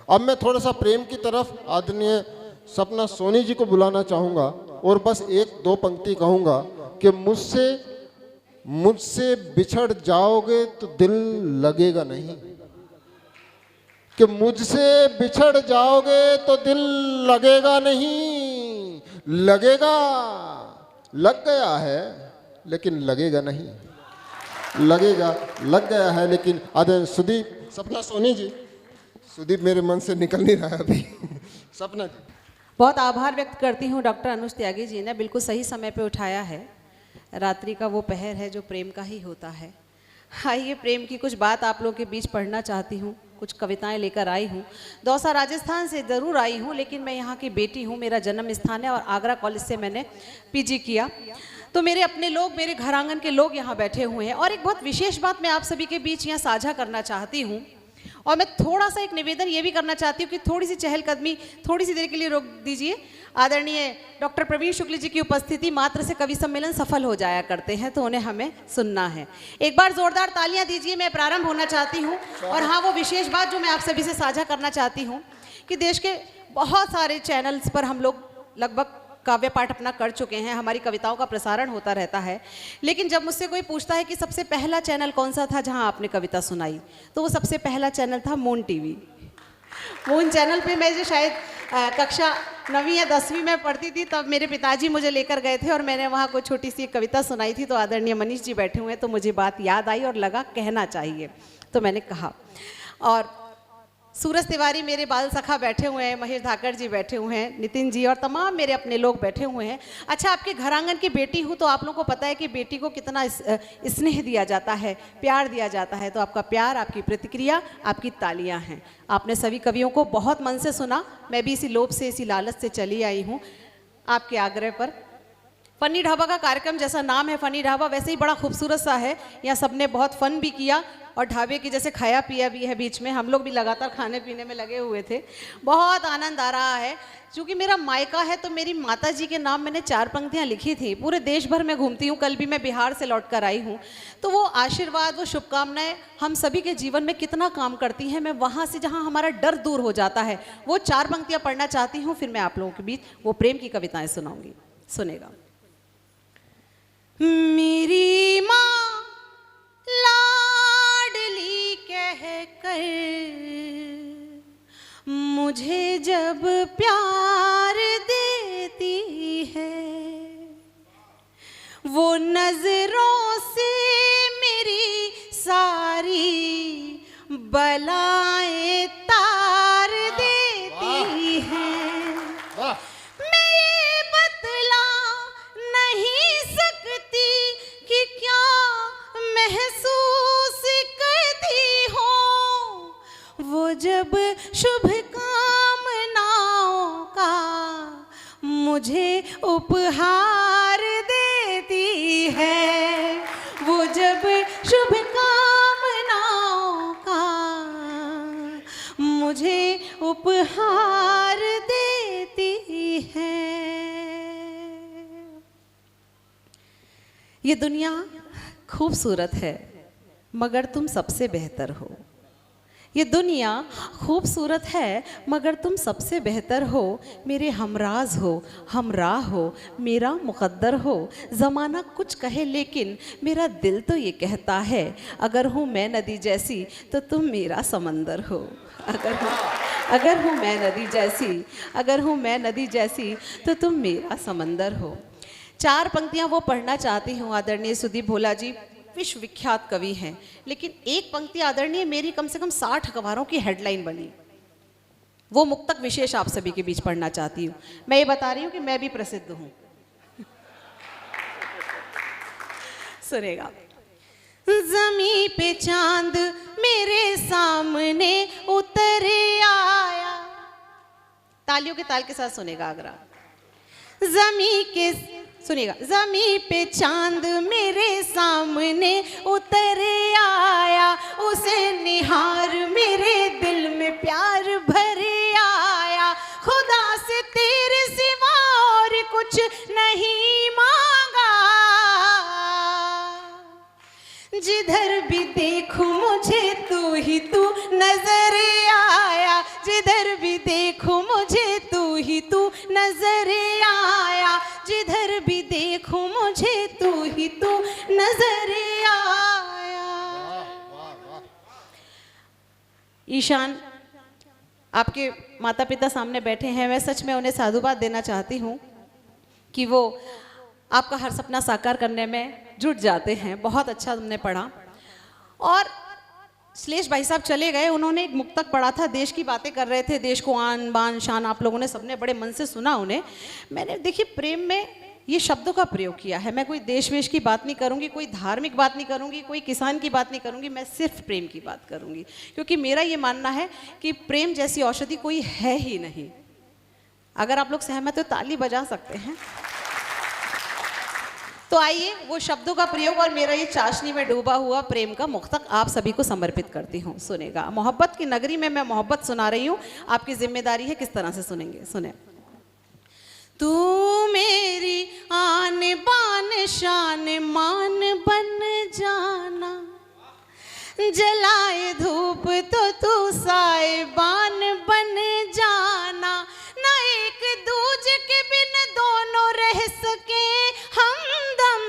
अब मैं थोड़ा सा प्रेम की तरफ आदरणीय सपना सोनी जी को बुलाना चाहूँगा और बस एक दो पंक्ति कहूँगा कि मुझसे बिछड़ जाओगे तो दिल लगेगा नहीं, कि मुझसे बिछड़ जाओगे तो दिल लगेगा नहीं, लगेगा, लग गया है लेकिन लगेगा नहीं, लगेगा, लग गया है लेकिन। आदरणीय सुदीप सपना सोनी जी, सुदीप मेरे मन से निकल नहीं रहा है अभी। सपना जी, बहुत आभार व्यक्त करती हूँ डॉक्टर अनुज त्यागी जी ने, बिल्कुल सही समय पे उठाया है। रात्रि का वो पहर है जो प्रेम का ही होता है। आइए प्रेम की कुछ बात आप लोगों के बीच पढ़ना चाहती हूँ, कुछ कविताएं लेकर आई हूँ। दौसा राजस्थान से ज़रूर आई हूँ, लेकिन मैं यहाँ की बेटी हूँ, मेरा जन्म स्थान है और आगरा कॉलेज से मैंने पीजी किया। तो मेरे अपने लोग, मेरे घर आंगन के लोग यहाँ बैठे हुए हैं। और एक बहुत विशेष बात मैं आप सभी के बीच यहाँ साझा करना चाहती हूँ, और मैं थोड़ा सा एक निवेदन ये भी करना चाहती हूँ कि थोड़ी सी चहलकदमी थोड़ी सी देर के लिए रोक दीजिए। आदरणीय डॉक्टर प्रवीण शुक्ल जी की उपस्थिति मात्र से कवि सम्मेलन सफल हो जाया करते हैं, तो उन्हें हमें सुनना है। एक बार जोरदार तालियां दीजिए, मैं प्रारंभ होना चाहती हूँ। और हाँ, वो विशेष बात जो मैं आप सभी से साझा करना चाहती हूँ कि देश के बहुत सारे चैनल्स पर हम लोग लगभग काव्य पाठ अपना कर चुके हैं, हमारी कविताओं का प्रसारण होता रहता है। लेकिन जब मुझसे कोई पूछता है कि सबसे पहला चैनल कौन सा था जहां आपने कविता सुनाई, तो वो सबसे पहला चैनल था मून टीवी। मून चैनल पे मैं जो शायद कक्षा 9वीं या 10वीं में पढ़ती थी, तब मेरे पिताजी मुझे लेकर गए थे और मैंने वहाँ कोई छोटी सी कविता सुनाई थी। तो आदरणीय मनीष जी बैठे हुए हैं, तो मुझे बात याद आई और लगा कहना चाहिए, तो मैंने कहा। और सूरज तिवारी मेरे बाल सखा बैठे हुए हैं, महेश धाकर जी बैठे हुए हैं, नितिन जी और तमाम मेरे अपने लोग बैठे हुए हैं। अच्छा, आपके घर आंगन की बेटी हूँ, तो आप लोगों को पता है कि बेटी को कितना स्नेह दिया जाता है, प्यार दिया जाता है। तो आपका प्यार, आपकी प्रतिक्रिया, आपकी तालियां हैं। आपने सभी कवियों को बहुत मन से सुना, मैं भी इसी लोभ से, इसी लालच से चली आई हूँ आपके आग्रह पर। फनी ढाबा का कार्यक्रम, जैसा नाम है फनी ढाबा, वैसे ही बड़ा खूबसूरत सा है। यहाँ सबने बहुत फन भी किया और ढाबे की जैसे खाया पिया भी है बीच में, हम लोग भी लगातार खाने पीने में लगे हुए थे। बहुत आनंद आ रहा है। क्योंकि मेरा मायका है, तो मेरी माता जी के नाम मैंने 4 पंक्तियाँ लिखी थी। पूरे देश भर में घूमती हूँ, कल भी मैं बिहार से लौट कर आई हूँ। तो वो आशीर्वाद, वो शुभकामनाएं हम सभी के जीवन में कितना काम करती हैं। मैं वहाँ से जहाँ हमारा डर दूर हो जाता है, वो 4 पंक्तियाँ पढ़ना चाहती हूँ। फिर मैं आप लोगों के बीच वो प्रेम की कविताएं सुनाऊंगी, सुनेगा। मेरी माँ लाडली कह कर मुझे जब प्यार देती है, वो नजरों से मेरी सारी बलाएं तार देती है। मैं ये बतला नहीं सकती कि क्या महसूस करती हो, वो जब शुभ कामनाओं का मुझे उपहार देती है, वो जब शुभ कामनाओं का मुझे उपहार देती है। ये दुनिया खूबसूरत है मगर तुम सबसे बेहतर हो। ये दुनिया खूबसूरत है मगर तुम सबसे बेहतर हो। मेरे हमराज हो, हमराह हो, मेरा मुकद्दर हो। ज़माना कुछ कहे लेकिन मेरा दिल तो ये कहता है, अगर हूँ मैं नदी जैसी तो तुम मेरा समंदर हो। अगर हूँ मैं नदी जैसी, अगर हूँ मैं नदी जैसी तो तुम मेरा समंदर हो। 4 पंक्तियाँ वो पढ़ना चाहती हूँ। आदरणीय सुदीप भोला जी विश्वविख्यात कवि हैं, लेकिन एक पंक्ति आदरणीय मेरी कम से कम 60 अखबारों की हेडलाइन बनी, वो मुक्तक विशेष आप सभी के बीच पढ़ना चाहती हूँ। मैं ये बता रही हूँ कि मैं भी प्रसिद्ध हूँ। सुनेगा। ज़मीं पे चांद मेरे सामने उतर आया, तालियों के ताल के साथ सुनेगा आगरा। ज़मीं के सुनिएगा। ज़मीं पे चांद मेरे सामने उतर आया, उसे निहार मेरे दिल में प्यार भर आया। खुदा से तेरे सिवा और कुछ नहीं मांगा, जिधर भी देखूं मुझे तू ही तू नजर आया। जिधर भी देखूं मुझे तू ही तू नजर आया, जिधर भी देखूं मुझे तू ही तू नजर आया। ईशान, आपके माता पिता सामने बैठे हैं, मैं सच में उन्हें साधुवाद देना चाहती हूँ कि वो आपका हर सपना साकार करने में जुट जाते हैं। बहुत अच्छा तुमने पढ़ा। और श्लेष भाई साहब चले गए, उन्होंने एक मुक्तक पढ़ा था, देश की बातें कर रहे थे, देश को आन बान शान, आप लोगों ने सबने बड़े मन से सुना उन्हें। मैंने देखिए प्रेम में ये शब्दों का प्रयोग किया है। मैं कोई देश वेश की बात नहीं करूंगी, कोई धार्मिक बात नहीं करूंगी, कोई किसान की बात नहीं करूंगी, मैं सिर्फ प्रेम की बात करूंगी, क्योंकि मेरा ये मानना है कि प्रेम जैसी औषधि कोई है ही नहीं। अगर आप लोग सहमत हो ताली बजा सकते हैं। तो आइए वो शब्दों का प्रयोग और मेरा ये चाशनी में डूबा हुआ प्रेम का मुक्तक आप सभी को समर्पित करती हूँ। सुनेगा। मोहब्बत की नगरी में मैं मोहब्बत सुना रही हूँ, आपकी जिम्मेदारी है किस तरह से सुनेंगे। सुने। तू मेरी आन बान शान मान बन जाना, जलाए धूप तो तू साए बान बन जाना, ना एक दूजे के बिन दोनों रह सके हमदम,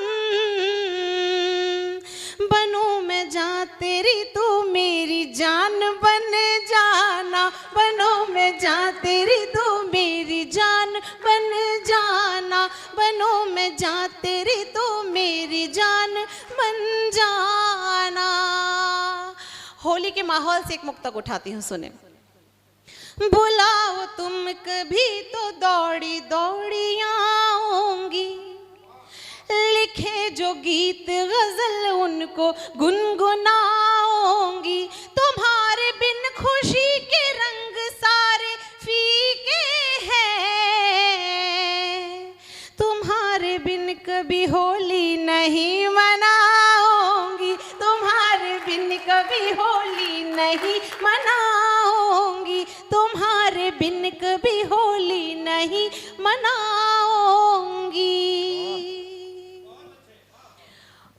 बनूं मैं जान तेरी तू मेरी जान बन जाना, बनूं मैं जान तेरी तू मेरी जान बन जाना, बनूं मैं जान तेरी तू मेरी जान बन जाना। होली के माहौल से एक मुक्तक उठाती हूँ, सुने। बुलाओ तुम कभी तो दौड़ी दौड़ी आऊंगी, लिखे जो गीत गजल उनको गुनगुनाऊंगी, तुम्हारे बिन खुशी के रंग सारे फीके हैं, तुम्हारे बिन कभी होली नहीं मनाऊंगी, तुम्हारे बिन कभी होली नहीं मनाऊंगी, तुम्हारे बिन कभी होली नहीं मनाऊंगी।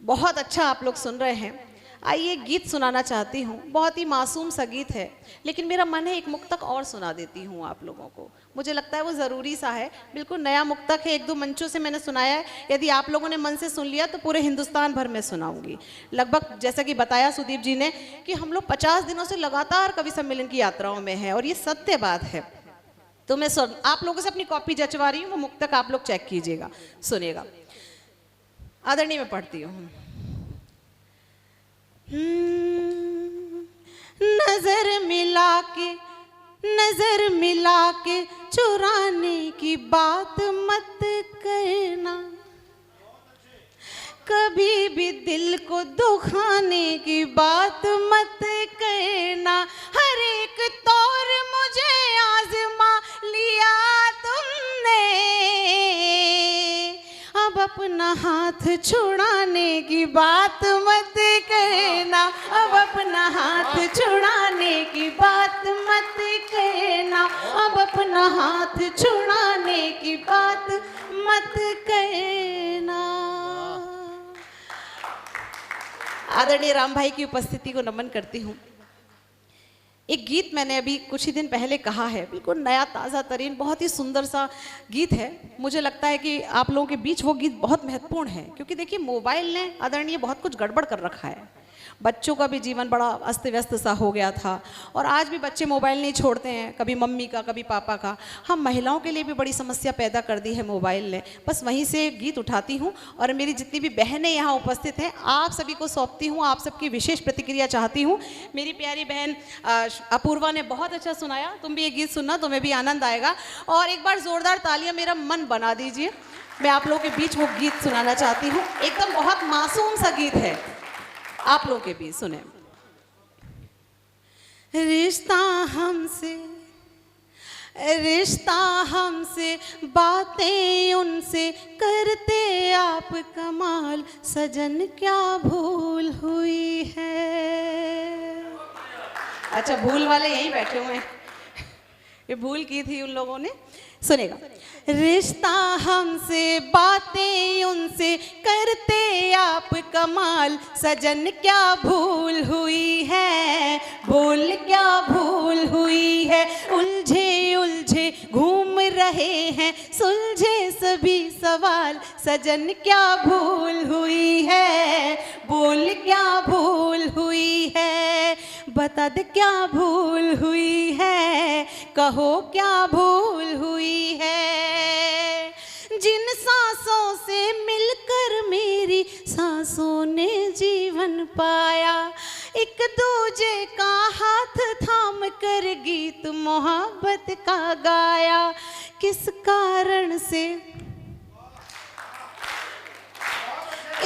बहुत अच्छा आप लोग सुन रहे हैं। आइए गीत सुनाना चाहती हूँ, बहुत ही मासूम सा गीत है, लेकिन मेरा मन है एक मुक्तक और सुना देती हूँ आप लोगों को। मुझे लगता है वो ज़रूरी सा है, बिल्कुल नया मुक्तक है, एक दो मंचों से मैंने सुनाया है। यदि आप लोगों ने मन से सुन लिया तो पूरे हिंदुस्तान भर में सुनाऊंगी। लगभग जैसा कि बताया सुदीप जी ने कि हम लोग 50 दिनों से लगातार कवि सम्मेलन की यात्राओं में हैं, और ये सत्य बात है। तो मैं आप लोगों से अपनी कॉपी जचवा रही हूँ, वो मुक्तक आप लोग चेक कीजिएगा, सुनिएगा। आदरणीय में पढ़ती हूँ। नजर मिला के चुराने की बात मत करना, कभी भी दिल को दुखाने की बात मत करना, हर एक तौर मुझे आजमा लिया तुमने, अब अपना हाथ छुड़ाने की बात मत कहना, अब अपना हाथ छुड़ाने की बात मत कहना, अब अपना हाथ छुड़ाने की बात मत कहना। आदरणीय राम भाई की उपस्थिति को नमन करती हूँ। एक गीत मैंने अभी कुछ ही दिन पहले कहा है, बिल्कुल नया ताज़ा तरीन, बहुत ही सुंदर सा गीत है। मुझे लगता है कि आप लोगों के बीच वो गीत बहुत महत्वपूर्ण है, क्योंकि देखिए मोबाइल ने आदरणीय बहुत कुछ गड़बड़ कर रखा है। बच्चों का भी जीवन बड़ा अस्त व्यस्त सा हो गया था, और आज भी बच्चे मोबाइल नहीं छोड़ते हैं, कभी मम्मी का कभी पापा का। हम महिलाओं के लिए भी बड़ी समस्या पैदा कर दी है मोबाइल ने। बस वहीं से गीत उठाती हूँ, और मेरी जितनी भी बहनें यहाँ उपस्थित हैं आप सभी को सौंपती हूँ, आप सबकी विशेष प्रतिक्रिया चाहती हूँ। मेरी प्यारी बहन अपूर्वा ने बहुत अच्छा सुनाया, तुम भी ये गीत सुनना, तुम्हें भी आनंद आएगा। और एक बार ज़ोरदार तालियाँ मेरा मन बना दीजिए। मैं आप लोगों के बीच वो गीत सुनाना चाहती हूँ, एकदम बहुत मासूम सा गीत है, आप लोगों के बीच सुने। रिश्ता हमसे बातें उनसे करते आप कमाल, सजन क्या भूल हुई है। अच्छा, भूल वाले यहीं बैठे हुए हैं, ये भूल की थी उन लोगों ने। सुनेगा। रिश्ता हमसे बातें उनसे करते आप कमाल, सजन क्या भूल हुई है, बोल क्या भूल हुई है। उलझे उलझे घूम रहे हैं, सुलझे सभी सवाल, सजन क्या भूल हुई है, बोल क्या भूल हुई है। बता दे क्या भूल हुई है, कहो क्या भूल हुई है। जिन सांसों से मिलकर मेरी सांसों ने जीवन पाया, एक दूजे का हाथ थाम कर गीत मोहब्बत का गाया। किस कारण से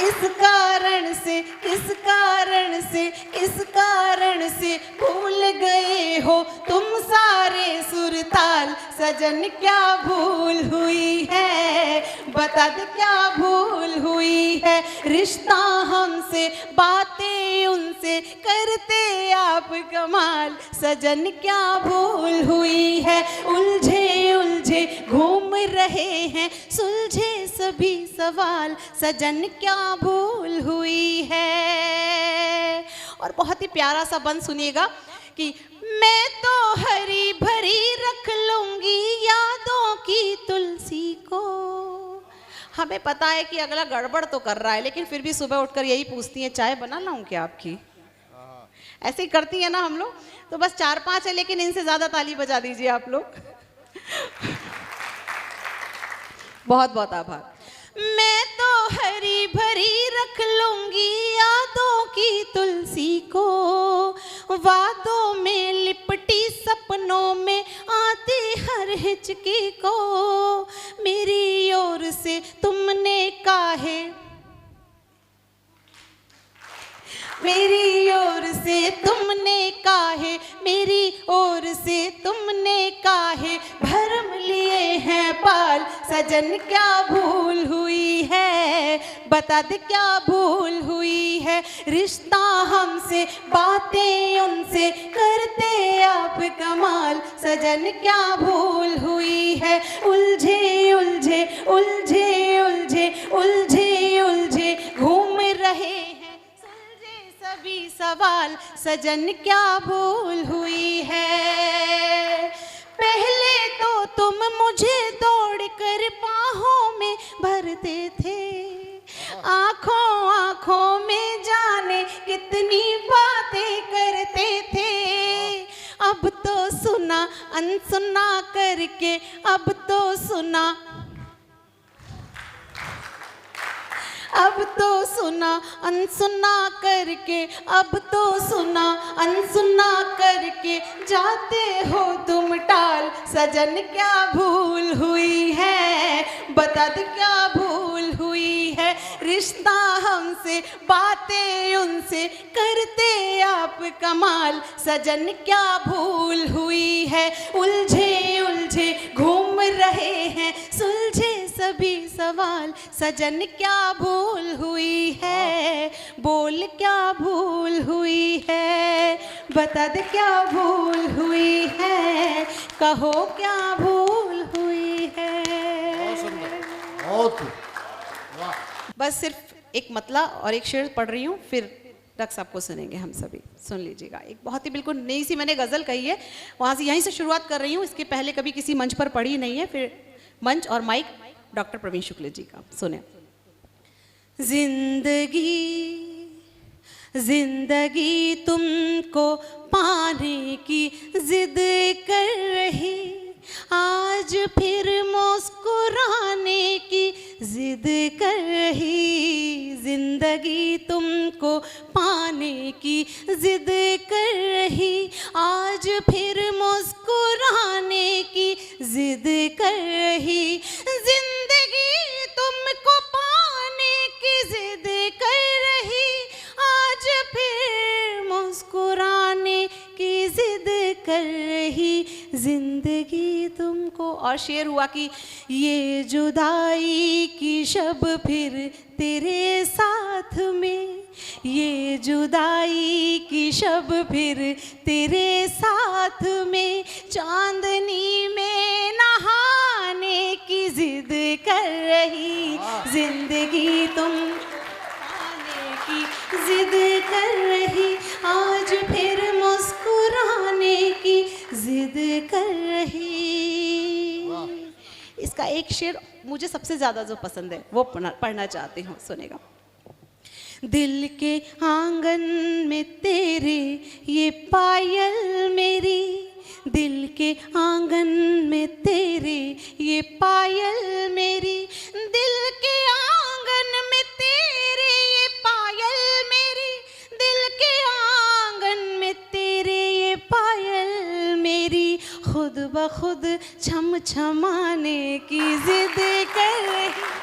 इस कारण से इस कारण से इस कारण से भूल गए हो तुम सारे सुरताल, सजन क्या भूल हुई है, बता दे क्या भूल हुई है। रिश्ता हमसे बातें उनसे करते आप कमाल, सजन क्या भूल हुई है। उलझे उलझे घूम रहे हैं, सुलझे सभी सवाल, सजन क्या भूल हुई है। और बहुत ही प्यारा सा बंद सुनिएगा कि मैं तो हरी भरी रख लूंगी यादों की तुलसी को। हमें पता है कि अगला गड़बड़ तो कर रहा है, लेकिन फिर भी सुबह उठकर यही पूछती है चाय बना लाऊं क्या आपकी। ऐसे ही करती है ना हम लोग। तो बस 4-5 है, लेकिन इनसे ज्यादा ताली बजा दीजिए आप लोग। बहुत बहुत आभार। मैं तो हरी भरी रख लूंगी यादों की तुलसी को, वादों में लिपटी सपनों में आती हर हिचकी को। मेरी ओर से तुमने काहे मेरी ओर से तुमने काहे मेरी ओर से तुमने काहे भरम लिए हैं पाल, सजन क्या भूल हुई है, बता दे क्या भूल हुई है। रिश्ता हमसे बातें उनसे करते आप कमाल, सजन क्या भूल हुई है। उलझे उलझे उलझे उलझे उलझे उलझे घूम रहे हैं सभी सवाल, सजन क्या भूल हुई है। पहले तो तुम मुझे दौड़ कर बाहों में भरते थे, आंखों आंखों में जाने कितनी बातें करते थे। अब तो सुना अनसुना करके, अब तो सुना अनसुना करके, अब तो सुना अनसुना करके जाते हो तुम टाल, सजन क्या भूल हुई है, बता दे क्या भूल हुई है। रिश्ता हमसे बातें उनसे करते आप कमाल, सजन क्या भूल हुई है। उलझे उलझे घूम रहे हैं, सुलझे सभी सवाल, सजन क्या भूल हुई है, बोल क्या भूल हुई है, बता दे क्या भूल हुई है, कहो क्या भूल हुई है। बहुत वाह। बस सिर्फ एक मतला और एक शेर पढ़ रही हूँ, फिर रक्स आपको सुनेंगे हम सभी। सुन लीजिएगा। एक बहुत ही बिल्कुल नई सी मैंने गज़ल कही है, वहाँ से यहीं से शुरुआत कर रही हूँ। इसके पहले कभी किसी मंच पर पढ़ी नहीं है। फिर मंच और माइक डॉक्टर प्रवीण शुक्ल जी का। सुने। जिंदगी तुमको पाने की जिद कर रही, आज फिर मुस्कुराने की जिद कर रही। जिंदगी तुमको पाने की जिद कर रही, आज फिर मुस्कुराने की जिद कर रही। जिंदगी तुमको पाने की जिद कर रही, आज फिर मुस्कुराने की जिद कर रही। जिंदगी तुमको। और शेर हुआ कि ये जुदाई की शब फिर तेरे साथ में, ये जुदाई की शब फिर तेरे साथ में। चांदनी जिंदगी तुम आने की जिद कर रही, आज फिर मुस्कुराने की जिद कर रही। इसका एक शेर मुझे सबसे ज़्यादा जो पसंद है वो पढ़ना चाहती हूँ, सुनेगा। दिल के आंगन में तेरे ये पायल मेरी, दिल के आंगन में तेरे ये पायल मेरी, दिल के आंगन में तेरे ये पायल मेरी, दिल के आंगन में तेरे ये पायल मेरी, खुद ब खुद छम छमाने की जिद कर रही।